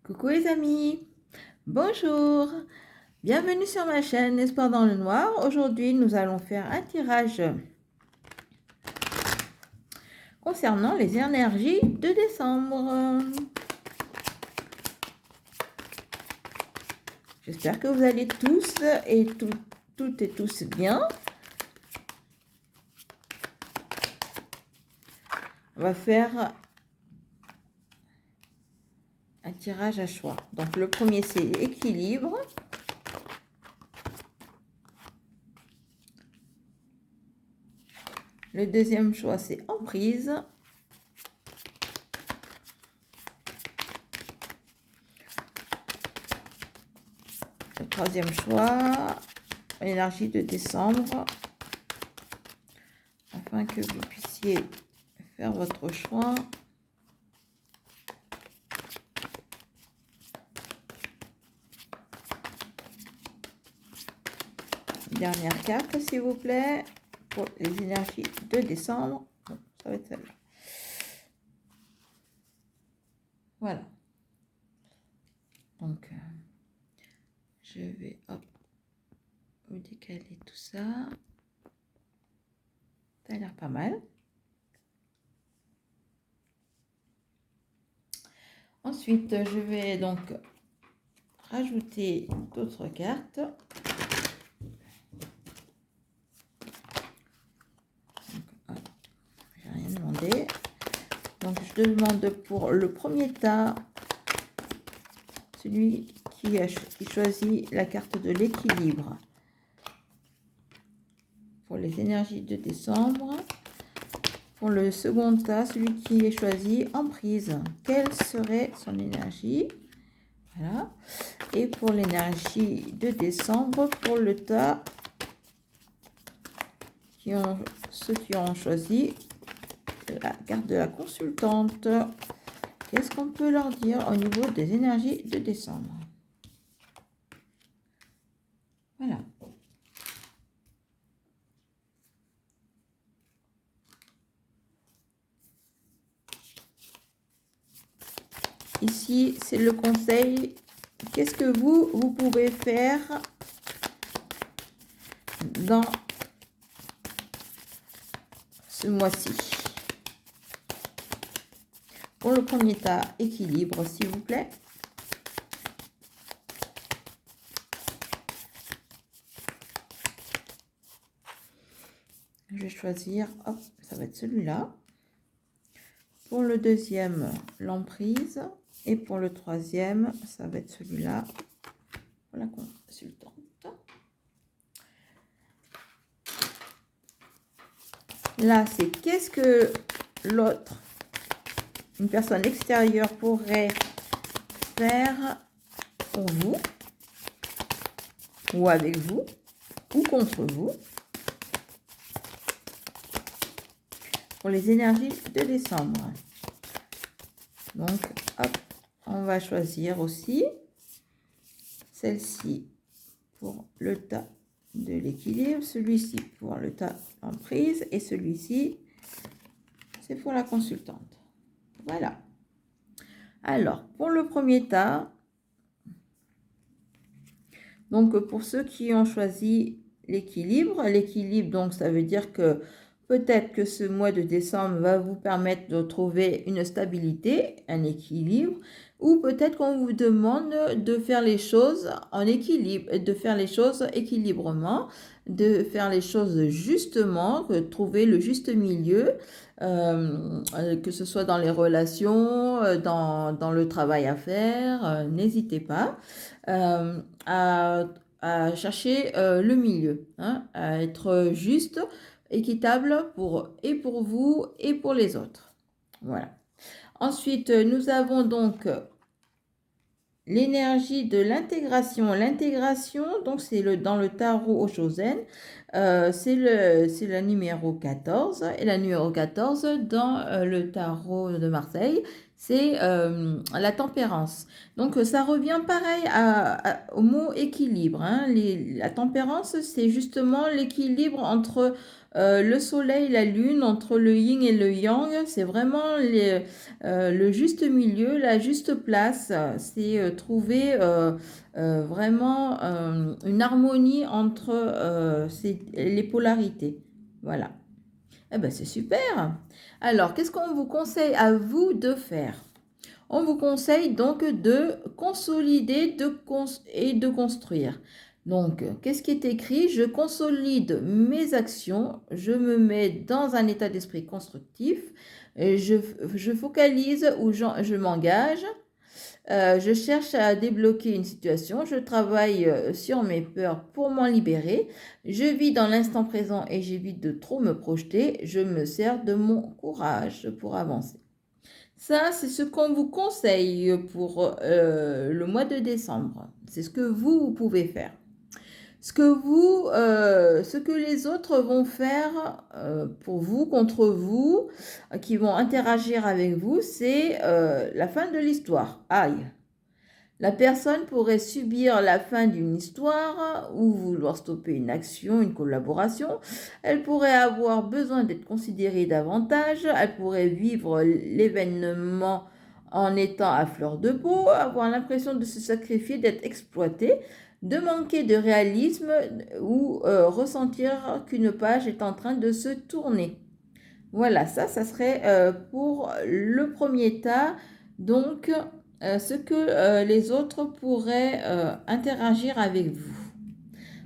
Coucou les amis, bonjour, bienvenue sur ma chaîne Espoir dans le Noir. Aujourd'hui, nous allons faire un tirage concernant les énergies de décembre. J'espère que vous allez tous et toutes et tous bien. On va faire un tirage à choix. Donc le premier c'est équilibre. Le deuxième choix c'est emprise. Le troisième choix, énergie de décembre. Afin que vous puissiez faire votre choix. Dernière carte, s'il vous plaît, pour les énergies de décembre. Bon, ça va être celle-là. Voilà. Donc, je vais vous décaler tout ça. Ça a l'air pas mal. Ensuite, je vais donc rajouter d'autres cartes. J'ai rien demandé. Donc, je demande pour le premier tas, celui qui choisit la carte de l'équilibre. Pour les énergies de décembre. Pour le second tas, celui qui est choisi emprise. Quelle serait son énergie? Voilà. Et pour l'énergie de décembre, pour le tas, ceux qui ont choisi la carte de la consultante, qu'est-ce qu'on peut leur dire au niveau des énergies de décembre? Voilà. Ici, c'est le conseil. Qu'est-ce que vous pouvez faire dans ce mois-ci? Pour le premier tas, équilibre, s'il vous plaît. Je vais choisir, hop, ça va être celui-là. Pour le deuxième, l'emprise. Et pour le troisième, ça va être celui-là, pour la consultante. Là, c'est qu'est-ce que l'autre, une personne extérieure, pourrait faire pour vous, ou avec vous, ou contre vous, pour les énergies de décembre. Donc, hop, on va choisir aussi celle-ci pour le tas de l'équilibre, celui-ci pour le tas d'emprise et celui-ci, c'est pour la consultante. Voilà. Alors, pour le premier tas, donc pour ceux qui ont choisi l'équilibre, donc ça veut dire que peut-être que ce mois de décembre va vous permettre de trouver une stabilité, un équilibre, ou peut-être qu'on vous demande de faire les choses en équilibre, de faire les choses équilibrement, de faire les choses justement, de trouver le juste milieu, que ce soit dans les relations, dans le travail à faire, n'hésitez pas à chercher le milieu, hein, à être juste, équitable pour vous et pour les autres. Voilà. Ensuite, nous avons donc l'énergie de l'intégration. L'intégration, donc c'est dans le tarot au Chosen, c'est la numéro 14. Et la numéro 14 dans le tarot de Marseille, c'est la tempérance. Donc, ça revient pareil au mot équilibre, hein. La tempérance, c'est justement l'équilibre entre le soleil, la lune, entre le yin et le yang. C'est vraiment le juste milieu, la juste place. C'est trouver vraiment une harmonie entre les polarités. Voilà. Eh ben, c'est super. Alors, qu'est-ce qu'on vous conseille à vous de faire? On vous conseille donc de consolider et de construire. Donc, qu'est-ce qui est écrit? Je consolide mes actions, je me mets dans un état d'esprit constructif, et je focalise où je m'engage, je cherche à débloquer une situation, je travaille sur mes peurs pour m'en libérer, je vis dans l'instant présent et j'évite de trop me projeter, je me sers de mon courage pour avancer. Ça, c'est ce qu'on vous conseille pour le mois de décembre. C'est ce que vous pouvez faire. Ce que les autres vont faire pour vous, contre vous, qui vont interagir avec vous, c'est la fin de l'histoire. Aïe. La personne pourrait subir la fin d'une histoire ou vouloir stopper une action, une collaboration. Elle pourrait avoir besoin d'être considérée davantage. Elle pourrait vivre l'événement en étant à fleur de peau, avoir l'impression de se sacrifier, d'être exploitée, de manquer de réalisme ou ressentir qu'une page est en train de se tourner. Voilà, ça serait pour le premier tas. Donc, ce que les autres pourraient interagir avec vous.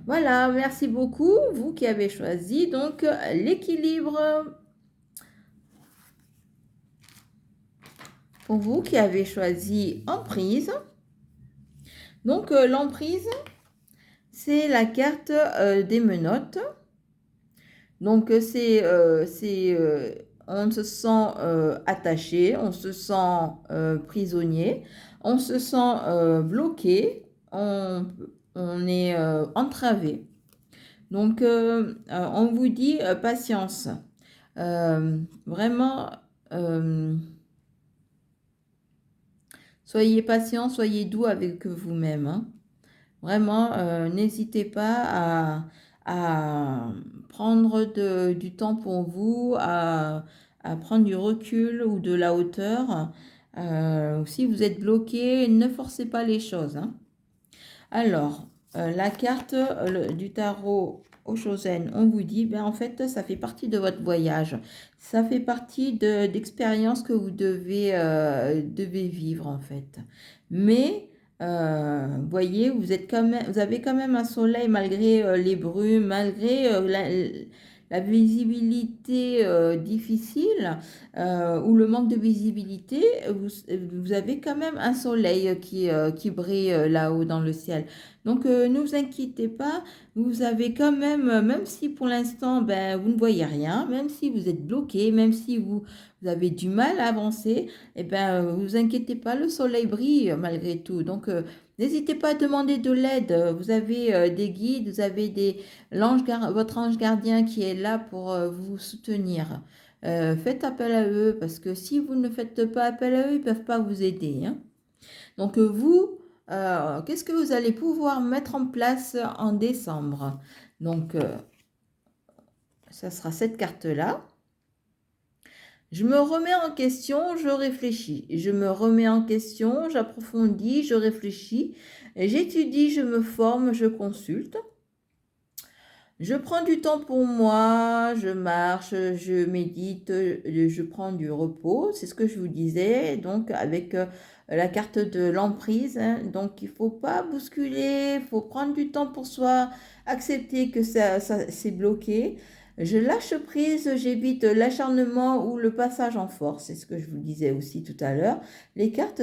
Voilà, merci beaucoup, vous qui avez choisi donc l'équilibre. Pour vous qui avez choisi emprise. Donc, l'emprise, c'est la carte des menottes. Donc, on se sent attaché, on se sent prisonnier, on se sent bloqué, on est entravé. Donc, on vous dit patience. Vraiment, soyez patient, soyez doux avec vous-même, hein. Vraiment, n'hésitez pas à prendre du temps pour vous, à prendre du recul ou de la hauteur. Si vous êtes bloqué, ne forcez pas les choses, hein. Alors, la carte du tarot au Chosen, on vous dit, ben, en fait, ça fait partie de votre voyage. Ça fait partie d'expériences que vous devez vivre, en fait. Mais, voyez, vous avez quand même un soleil malgré les brumes, malgré la visibilité difficile ou le manque de visibilité, vous avez quand même un soleil qui brille là-haut dans le ciel. Donc, ne vous inquiétez pas, vous avez quand même si pour l'instant, ben, vous ne voyez rien, même si vous êtes bloqué, même si vous avez du mal à avancer, eh ben, vous inquiétez pas, le soleil brille malgré tout. Donc, n'hésitez pas à demander de l'aide. Vous avez des guides, vous avez votre ange gardien qui est là pour vous soutenir. Faites appel à eux parce que si vous ne faites pas appel à eux, ils ne peuvent pas vous aider, hein. Donc vous, qu'est-ce que vous allez pouvoir mettre en place en décembre? Donc, ça sera cette carte-là. Je me remets en question, je réfléchis. Je me remets en question, j'approfondis, je réfléchis. J'étudie, je me forme, je consulte. Je prends du temps pour moi, je marche, je médite, je prends du repos. C'est ce que je vous disais, donc avec la carte de l'emprise, hein. Donc, il ne faut pas bousculer, il faut prendre du temps pour soi, accepter que ça c'est bloqué. Je lâche prise, j'évite l'acharnement ou le passage en force. C'est ce que je vous disais aussi tout à l'heure. Les cartes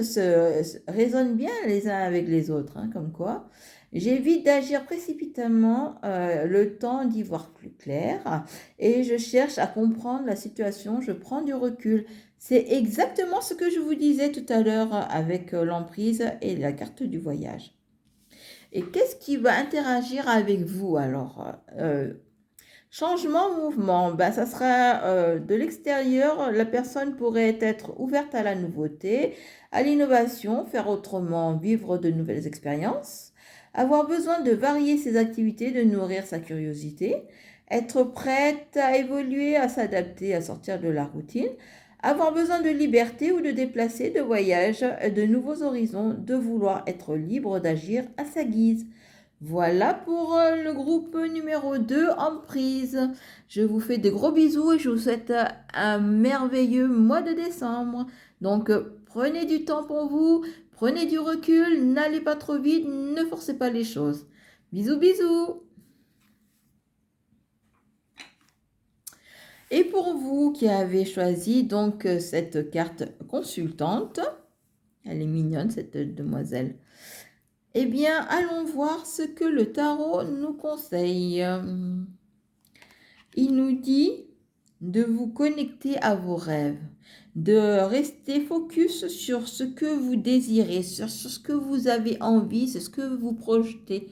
résonnent bien les uns avec les autres, hein, comme quoi. J'évite d'agir précipitamment, le temps d'y voir plus clair et je cherche à comprendre la situation, je prends du recul. C'est exactement ce que je vous disais tout à l'heure avec l'emprise et la carte du voyage. Et qu'est-ce qui va interagir avec vous alors? Changement, mouvement, ben, ça sera de l'extérieur. La personne pourrait être ouverte à la nouveauté, à l'innovation, faire autrement, vivre de nouvelles expériences, avoir besoin de varier ses activités, de nourrir sa curiosité, être prête à évoluer, à s'adapter, à sortir de la routine, avoir besoin de liberté ou de déplacer, de voyage, de nouveaux horizons, de vouloir être libre d'agir à sa guise. Voilà pour le groupe numéro 2, Emprise. Je vous fais des gros bisous et je vous souhaite un merveilleux mois de décembre. Donc, prenez du temps pour vous, prenez du recul, n'allez pas trop vite, ne forcez pas les choses. Bisous, bisous. Et pour vous qui avez choisi donc cette carte consultante, elle est mignonne cette demoiselle. Eh bien, allons voir ce que le tarot nous conseille. Il nous dit de vous connecter à vos rêves, de rester focus sur ce que vous désirez, sur ce que vous avez envie, sur ce que vous projetez,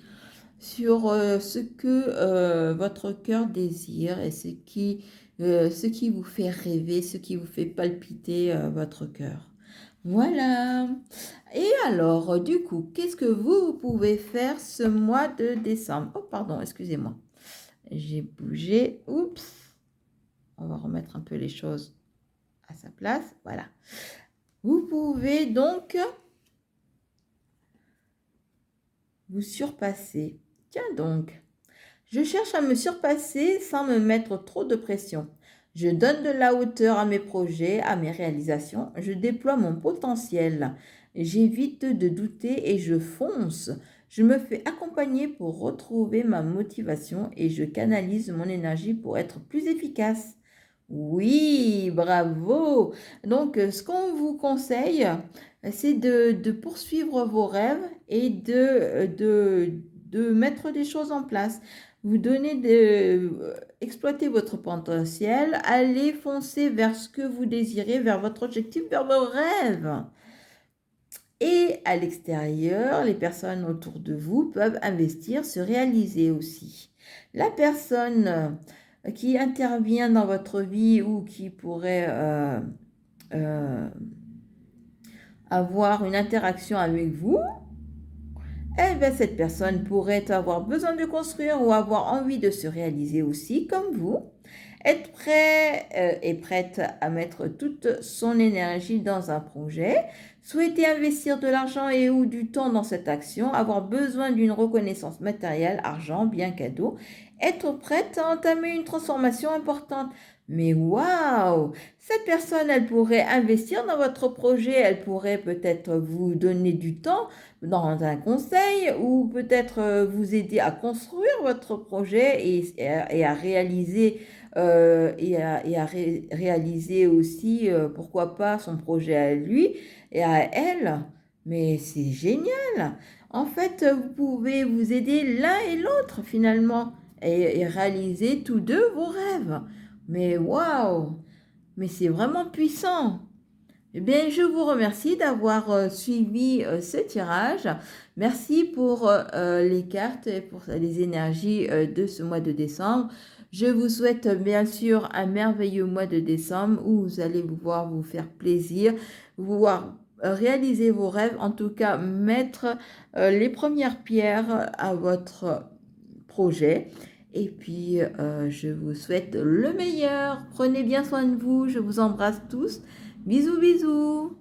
sur ce que votre cœur désire et ce qui vous fait rêver, ce qui vous fait palpiter votre cœur. Voilà. Et alors, du coup, qu'est-ce que vous pouvez faire ce mois de décembre? Oh, pardon, excusez-moi. J'ai bougé. Oups. On va remettre un peu les choses à sa place. Voilà. Vous pouvez donc vous surpasser. Tiens donc. Je cherche à me surpasser sans me mettre trop de pression. Je donne de la hauteur à mes projets, à mes réalisations. Je déploie mon potentiel. J'évite de douter et je fonce. Je me fais accompagner pour retrouver ma motivation et je canalise mon énergie pour être plus efficace. Oui, bravo. Donc, ce qu'on vous conseille, c'est de poursuivre vos rêves et de mettre des choses en place. Vous donnez exploiter votre potentiel, allez foncer vers ce que vous désirez, vers votre objectif, vers vos rêves. Et à l'extérieur, les personnes autour de vous peuvent investir, se réaliser aussi. La personne qui intervient dans votre vie ou qui pourrait avoir une interaction avec vous, eh bien, cette personne pourrait avoir besoin de construire ou avoir envie de se réaliser aussi, comme vous. Être prêt et prête à mettre toute son énergie dans un projet, souhaiter investir de l'argent et ou du temps dans cette action, avoir besoin d'une reconnaissance matérielle, argent, bien cadeau, être prête à entamer une transformation importante. Mais waouh! Cette personne, elle pourrait investir dans votre projet, elle pourrait peut-être vous donner du temps dans un conseil ou peut-être vous aider à construire votre projet et à réaliser réaliser aussi, pourquoi pas, son projet à lui et à elle. Mais c'est génial. En fait, vous pouvez vous aider l'un et l'autre finalement et réaliser tous deux vos rêves. Mais waouh! Mais c'est vraiment puissant. Eh bien, je vous remercie d'avoir suivi ce tirage. Merci pour les cartes et pour les énergies de ce mois de décembre. Je vous souhaite bien sûr un merveilleux mois de décembre où vous allez pouvoir vous faire plaisir, pouvoir réaliser vos rêves, en tout cas mettre les premières pierres à votre projet. Et puis, je vous souhaite le meilleur. Prenez bien soin de vous. Je vous embrasse tous. Bisous, bisous.